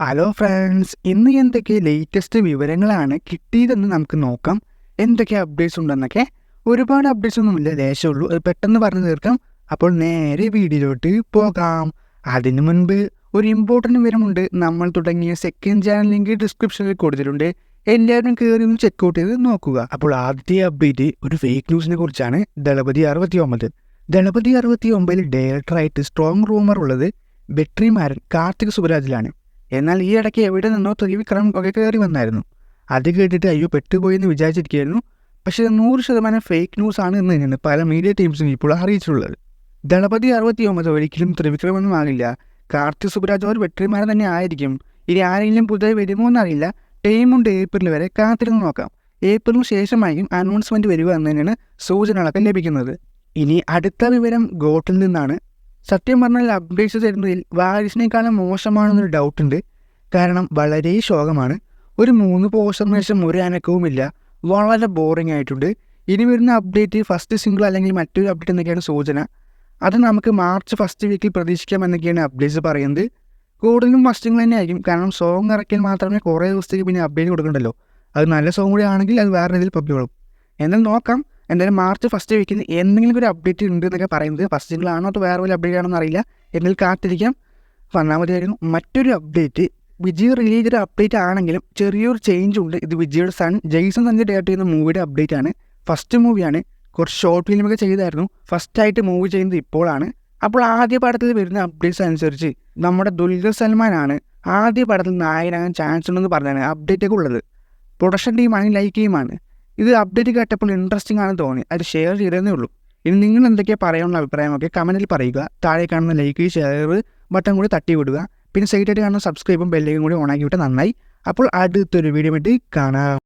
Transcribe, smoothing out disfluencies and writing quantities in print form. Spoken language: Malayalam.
ഹലോ ഫ്രണ്ട്സ്, ഇന്ന് എന്തൊക്കെ ലേറ്റസ്റ്റ് വിവരങ്ങളാണ് കിട്ടിയതെന്ന് നമുക്ക് നോക്കാം. എന്തൊക്കെ അപ്ഡേറ്റ്സ് ഉണ്ടെന്നൊക്കെ. ഒരുപാട് അപ്ഡേറ്റ്സ് ഒന്നുമില്ല, ലേശമുള്ളൂ. അത് പെട്ടെന്ന് പറഞ്ഞു തീർക്കാം. അപ്പോൾ നേരെ വീഡിയോയിലോട്ട് പോകാം. അതിനു മുൻപ് ഒരു ഇമ്പോർട്ടൻറ്റ് വിവരമുണ്ട്. നമ്മൾ തുടങ്ങിയ സെക്കൻഡ് ചാനൽ ലിങ്ക് ഡിസ്ക്രിപ്ഷനിൽ കൊടുത്തിട്ടുണ്ട്. എല്ലാവരും കയറി ഒന്ന് ചെക്കൗട്ട് ചെയ്ത് നോക്കുക. അപ്പോൾ ആദ്യത്തെ അപ്ഡേറ്റ് ഒരു ഫേക്ക് ന്യൂസിനെ കുറിച്ചാണ്. ദളപതി 69. ദളപതി 69 ഡയറക്ടറായിട്ട് സ്ട്രോങ് റൂമർ ഉള്ളത് വെട്രിമാരൻ കാർത്തിക് സുബരാജിലാണ്. എന്നാൽ ഈ ഇടയ്ക്ക് എവിടെ നിന്നോ ത്രിവിക്രം ഒക്കെ കയറി വന്നായിരുന്നു. അത് കേട്ടിട്ട് അയ്യോ പെട്ടുപോയി എന്ന് വിചാരിച്ചിരിക്കുകയായിരുന്നു. പക്ഷേ 100% ഫേക്ക് ന്യൂസ് ആണ് എന്ന് തന്നെയാണ് പല മീഡിയ ടീംസും ഇപ്പോൾ അറിയിച്ചിട്ടുള്ളത്. ദളപതി 69 ഒരിക്കലും ത്രിവിക്രമൊന്നും ആകില്ല. കാർത്തിക് സുബരാജ് ഒരു വെട്രിമാരൻ തന്നെ ആയിരിക്കും. ഇനി ആരെങ്കിലും പുതുതായി വരുമോ എന്നറിയില്ല. ടൈമുണ്ട് ഏപ്രിൽ വരെ, കാത്തിരുന്ന് നോക്കാം. ഏപ്രിലിന് ശേഷമായിരിക്കും അനൗൺസ്മെൻറ്റ് വരിക എന്ന് തന്നെയാണ് സൂചനകളൊക്കെ ലഭിക്കുന്നത്. ഇനി അടുത്ത വിവരം ഗോട്ടിൽ നിന്നാണ്. സത്യം പറഞ്ഞാൽ അപ്ഡേറ്റ്സ് തരുന്നതിൽ വാരിസിനേക്കാളും മോശമാണെന്നൊരു ഡൗട്ടുണ്ട്. കാരണം വളരെ ശോകമാണ്. ഒരു 3 പോസ്റ്ററിന് ശേഷം ഒരു അനക്കവുമില്ല. വളരെ ബോറിംഗ് ആയിട്ടുണ്ട്. ഇനി വരുന്ന അപ്ഡേറ്റ് ഫസ്റ്റ് സിംഗിൾ അല്ലെങ്കിൽ മറ്റൊരു അപ്ഡേറ്റ് എന്നൊക്കെയാണ് സൂചന. അത് നമുക്ക് മാർച്ച് ഫസ്റ്റ് വീക്കിൽ പ്രതീക്ഷിക്കാം എന്നൊക്കെയാണ് അപ്ഡേറ്റ്സ് പറയുന്നത്. കൂടുതലും ഫസ്റ്റ് സിംഗിൾ തന്നെ ആയിരിക്കും. കാരണം സോങ് ഇറക്കിയാൽ മാത്രമേ കുറേ ദിവസത്തേക്ക് പിന്നെ അപ്ഡേറ്റ് കൊടുക്കണ്ടല്ലോ. അത് നല്ല സോങ് കൂടി ആണെങ്കിൽ അത് വേറെ രീതിയിൽ പബ്ലിക്. എന്നാൽ നോക്കാം. എന്തായാലും മാർച്ച് ഫസ്റ്റ് വീക്കിൽ എന്തെങ്കിലും ഒരു അപ്ഡേറ്റ് ഉണ്ട് എന്നൊക്കെ പറയുന്നത്. ഫസ്റ്റ് സിംഗിൾ ആണോ അതോ വേറെ വല്ല അപ്ഡേറ്റ് ആണോ എന്നറിയില്ല. എന്തെങ്കിലും കാത്തിരിക്കാം. വന്നാൽ മതിയായിരുന്നു. മറ്റൊരു അപ്ഡേറ്റ് വിജയ് റിലീസ് ചെയ്ത അപ്ഡേറ്റ് ആണെങ്കിലും ചെറിയൊരു ചേഞ്ച് ഉണ്ട്. ഇത് വിജയുടെ സൺ ജെയ്സൺ തന്നെ ഡയറക്റ്റ് ചെയ്യുന്ന മൂവിയുടെ അപ്ഡേറ്റ് ആണ്. ഫസ്റ്റ് മൂവിയാണ്. കുറച്ച് ഷോർട്ട് ഫിലിമൊക്കെ ചെയ്തായിരുന്നു. ഫസ്റ്റായിട്ട് മൂവി ചെയ്യുന്നത് ഇപ്പോഴാണ്. അപ്പോൾ ആദ്യ പടത്തിൽ വരുന്ന അപ്ഡേറ്റ്സ് അനുസരിച്ച് നമ്മുടെ ദുൽഖർ സൽമാനാണ് ആദ്യ പടത്തിൽ നായകനാകാൻ ചാൻസ് ഉണ്ടെന്ന് പറഞ്ഞാണ് അപ്ഡേറ്റൊക്കെ ഉള്ളത്. പ്രൊഡക്ഷൻ ടീമാണ്, ലൈക്ക് ടീമാണ്. ഇത് അപ്ഡേറ്റ് കേട്ടപ്പോൾ ഇൻട്രസ്റ്റിംഗ് ആണെന്ന് തോന്നി. അത് ഷെയർ ചെയ്തതേ ഉള്ളൂ. ഇനി നിങ്ങൾ എന്തൊക്കെയാണ് പറയാനുള്ള അഭിപ്രായമൊക്കെ കമൻറ്റിൽ പറയുക. താഴെ കാണുന്ന ലൈക്ക്, ഷെയർ ബട്ടൺ കൂടി തട്ടി വിടുക. പിന്നെ സൈഡായിട്ട് കാണുന്ന സബ്സ്ക്രൈബും ബെല്ലേക്കും കൂടി ഓണാക്കി വിട്ടാൽ നന്നായി. അപ്പോൾ അടുത്തൊരു വീഡിയോ വേണ്ടി കാണാം.